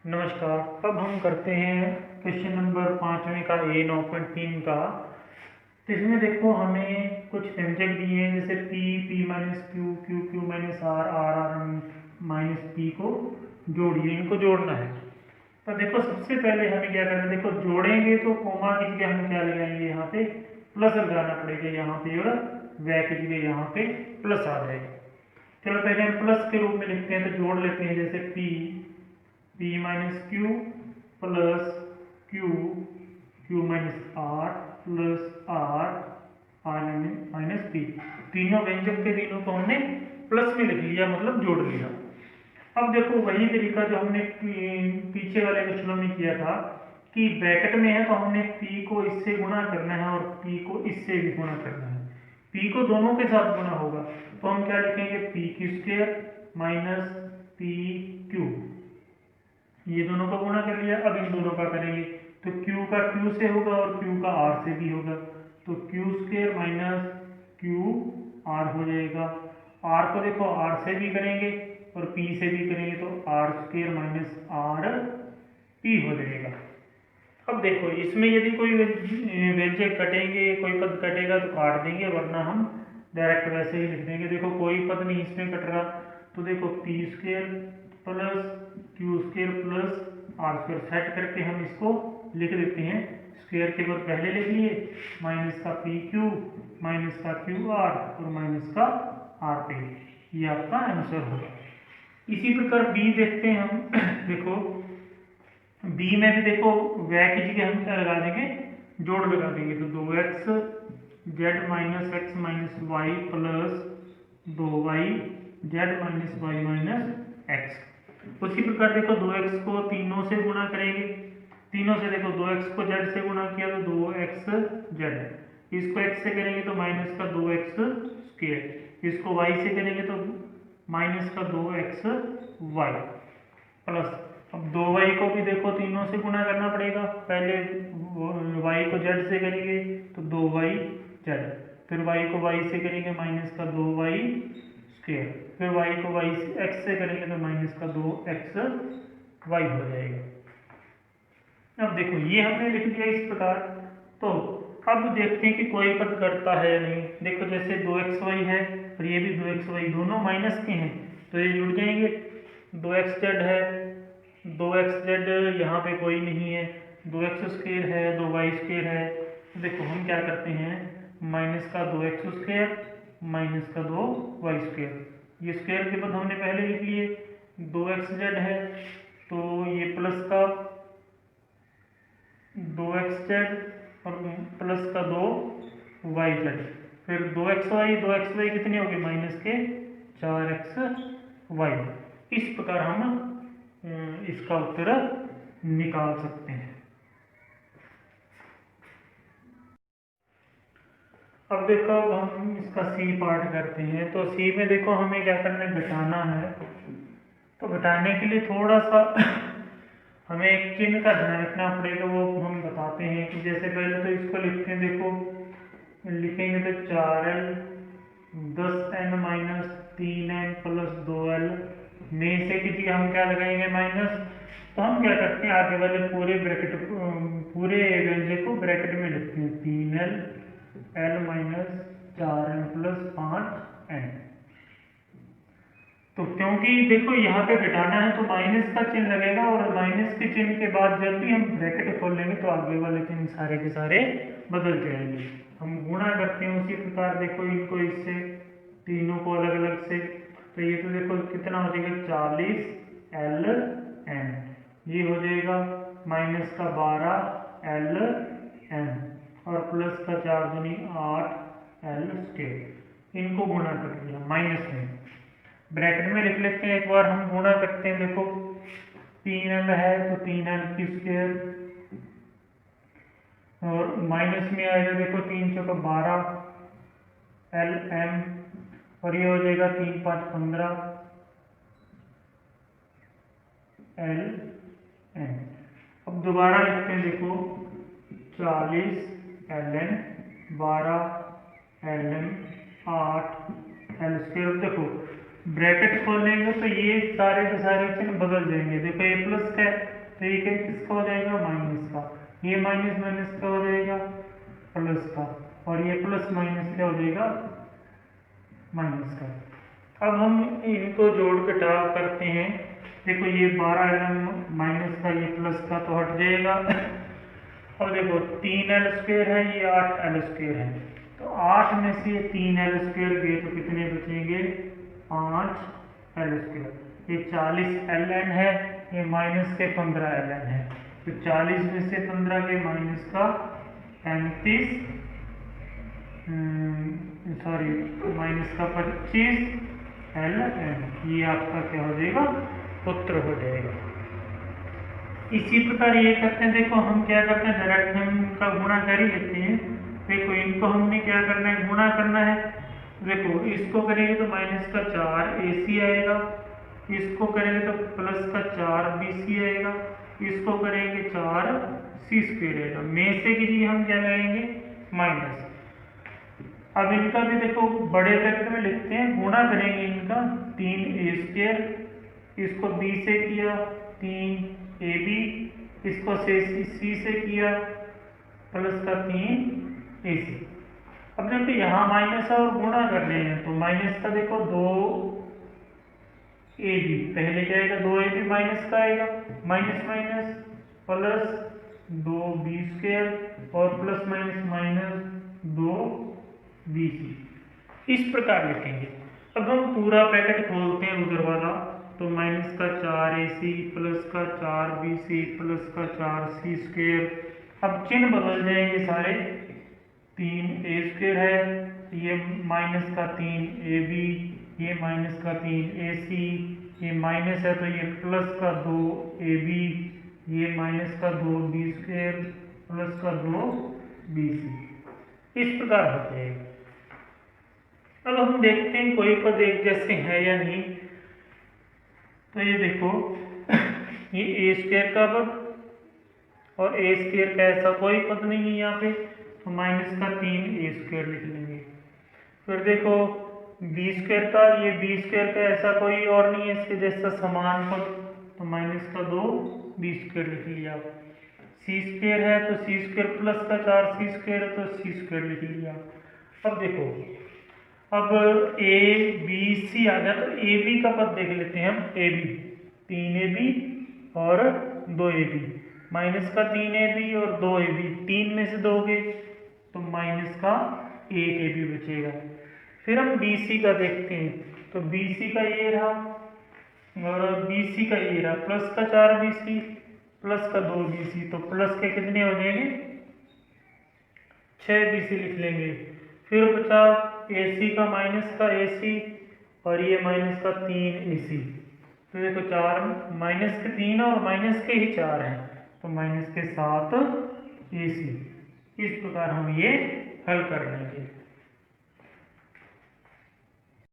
नमस्कार। अब हम करते हैं क्वेश्चन नंबर 5वें का ए 9.3 का। तो इसमें देखो हमें कुछ व्यंजक दिए हैं जैसे P P minus Q Q Q minus R R R minus P को जोड़िए, इनको जोड़ना है। तो देखो सबसे पहले हमें क्या करना है, देखो जोड़ेंगे तो कोमा की जगह हम क्या लगाएंगे, यहाँ पे प्लस लगाना पड़ेगा यहाँ पे, और वै की जगह यहाँ पे प्लस आ जाएगा। चलो पहले हम प्लस के रूप में लिखते हैं, तो जोड़ लेते हैं जैसे P P minus Q plus Q Q minus R plus R R minus P. तीनों व्यंजक के तीनों को हमने प्लस में लिख लिया, मतलब जोड़ लिया। अब देखो वही तरीका जो हमने पीछे वाले क्वेश्चनों में किया था कि ब्रैकेट में है तो हमने पी को इससे गुणा करना है और पी को इससे भी गुणा करना है। पी को दोनों के साथ गुणा होगा तो हम क्या लिखेंगे, P Q square minus P Q. ये दोनों का गुणा कर लिया। अब इन दोनों का करेंगे तो q का q से होगा और q का r से भी होगा, तो q square minus q r हो जाएगा। r को देखो r से भी करेंगे और p से भी करेंगे तो r square minus r p हो जाएगा। अब देखो इसमें यदि कोई व्यंजक कटेंगे, कोई पद कटेगा तो काट देंगे, वरना हम डायरेक्ट वैसे ही लिख देंगे। देखो कोई पद नहीं इसमें कट रहा, तो देखो P square plus Q square plus R square set करके हम इसको लिख देते हैं। स्क्वायर के बाद पहले लिख लिए, माइनस का पी क्यू माइनस का क्यू आर और माइनस का आर पी, ये आपका आंसर होगा। इसी प्रकार बी देखते हैं हम देखो बी में भी देखो वै की जगह हम क्या लगा देंगे, जोड़ लगा देंगे, तो 2x Z minus X minus Y plus 2y Z minus Y minus X. उसी प्रकार देखो 2x को तीनों से गुणा करेंगे, तीनों से देखो 2x को z से गुणा किया तो 2x z, इसको x से करेंगे तो माइनस का 2x स्क्वायर, इसको y से करेंगे तो माइनस का 2x y प्लस। अब 2y को भी देखो तीनों से गुणा करना पड़ेगा, पहले y को z से करेंगे तो 2y z, फिर y को y से करेंगे माइनस का 2y स्क्वायर, फिर y को y से x से करेंगे तो माइनस का 2x y हो जाएगा। अब देखो ये हमने लिख दिया इस प्रकार। तो अब देखते हैं कि कोई पद करता है या नहीं। देखो जैसे 2xy है और ये भी 2xy, दोनों माइनस के हैं तो ये जुड़ जाएंगे। 2xz है, 2xz यहाँ पे कोई नहीं है, 2x स्क्वायर है, 2y स्क्वायर है, तो देखो हम क्या करते हैं, माइनस का 2x स्क्वायर माइनस का 2y स्क्वायर, ये स्क्वायर के बाद हमने पहले लिख लिए। 2xz है तो ये प्लस का 2xz और प्लस का 2yz, फिर 2xy कितने हो गए, माइनस के 4xy। इस प्रकार हम इसका उत्तर निकाल सकते हैं। अब देखो अब हम इसका सी पार्ट करते हैं। तो सी में देखो हमें क्या करना है, घटाना है। तो घटाने के लिए थोड़ा सा हमें एक चिन्ह का ध्यान रखना पड़ेगा, वो हम बताते हैं कि जैसे पहले तो इसको लिखते हैं, देखो लिखेंगे तो 4l 10n minus 3n plus 2l में से किसी हम क्या लगाएंगे, माइनस। तो हम क्या करते हैं, आगे वाले पूरे ब्रैकेट पूरे व्यंजक को ब्रैकेट में लिखते हैं, 3l l minus 4n plus 5n। तो क्योंकि देखो यहाँ पे घटाना है तो माइनस का चिन्ह लगेगा, और माइनस के चिन्ह के बाद जब भी हम ब्रैकेट खोलेंगे तो आगे वाले चिन्ह सारे के सारे बदल जाएंगे। हम गुणा करते हैं उसी प्रकार, देखो इनको इससे तीनों को अलग अलग से, तो ये तो देखो कितना हो जाएगा 40ln, ये हो जाएगा माइनस का 12ln और प्लस का 4 दूनी 8l स्क्वायर, इनको गुणा कर दिया माइनस में। ब्रैकेट में लिख लेते हैं, एक बार हम गुणा करते हैं, देखो 3l है तो 3l की स्क्वायर, और माइनस में आएगा देखो 3 चौका 12ln, और ये हो जाएगा 3 5 15ln। अब दोबारा लिखते हैं, देखो 40ln 12ln 8l स्क्वायर। देखो ब्रैकेट खोलेंगे तो ये सारे के सारे चिन्ह बदल जाएंगे। देखो ये प्लस का है तो ये किसका हो जाएगा, माइनस का। ये माइनस माइनस का हो जाएगा प्लस का, और ये प्लस माइनस क्या हो जाएगा, माइनस का। अब हम इनको जोड़ के घटाव करते हैं। देखो ये 12 माइनस का, ये प्लस का तो हट जाएगा। और देखो 3l² है, ये 8l² है, तो 8 में से 3l² गए तो कितने बचेंगे, 5l²। ये 40ln है, ये माइनस के 15ln है, तो 40 में से 15 के माइनस का 35, सॉरी माइनस का 25ln, ये आपका क्या हो जाएगा, उत्तर हो जाएगा। इसी प्रकार ये करते हैं। देखो हम क्या करते हैं, डायरेक्ट हम इनका गुणा कर ही लेते हैं। देखो इनको हमने क्या करना है, गुणा करना है। देखो इसको करेंगे तो माइनस का 4ac आएगा, इसको करेंगे तो प्लस का 4bc आएगा, इसको करेंगे 4c² आएगा। में से कीजिए हम क्या लगाएंगे, माइनस। अब इनका भी देखो बड़े ब्रैकेट में लिखते हैं, गुणा करेंगे इनका 3a², इसको b से किया 3ab, इसको c से किया प्लस का 3ac। अब देखो यहाँ माइनस है और गुणा कर रहे हैं, तो माइनस का देखो 2ab, पहले क्या आएगा, 2ab माइनस का आएगा, माइनस माइनस प्लस 2b² और प्लस माइनस माइनस 2bc, इस प्रकार लिखेंगे। अब हम पूरा ब्रैकेट खोलते हैं उधर वाला, तो माइनस का 4ac प्लस का 4bc प्लस का 4c²। अब चिन्ह बदल जाएंगे सारे, 3a² है, ये माइनस का 3ab, ये माइनस का 3ac, ये माइनस है तो ये प्लस का 2ab, ये माइनस का 2b² प्लस का 2bc, इस प्रकार होते हैं। अब हम देखते हैं कोई पद एक जैसे है या नहीं। तो ये देखो ये a² का पद और a² का ऐसा कोई पद नहीं है यहाँ पे, तो माइनस का 3a² लिख लेंगे। फिर देखो b² का, ये b² का ऐसा कोई और नहीं है इसके जैसा समान पद, तो माइनस का 2b² लिख लिया। c² है तो c² प्लस का 4c² है तो c² लिख लिया। अब देखो अब a b c आ गया, तो a b का पद देख लेते हैं हम, a b 3ab और 2ab, माइनस का 3ab और 2ab, 3 में से 2 गए तो माइनस का 1ab बचेगा। फिर हम bc का देखते हैं, तो bc का ये रहा और bc का ये रहा, प्लस का 4bc प्लस का 2bc, तो प्लस के कितने हो जाएंगे, 6bc लिख लेंगे। फिर बचा ac का, माइनस का ac और ये माइनस का 3ac, तो देखो 4 माइनस के 3 और माइनस के ही 4 हैं, तो माइनस के 7ac। इस प्रकार हम ये हल कर लेंगे।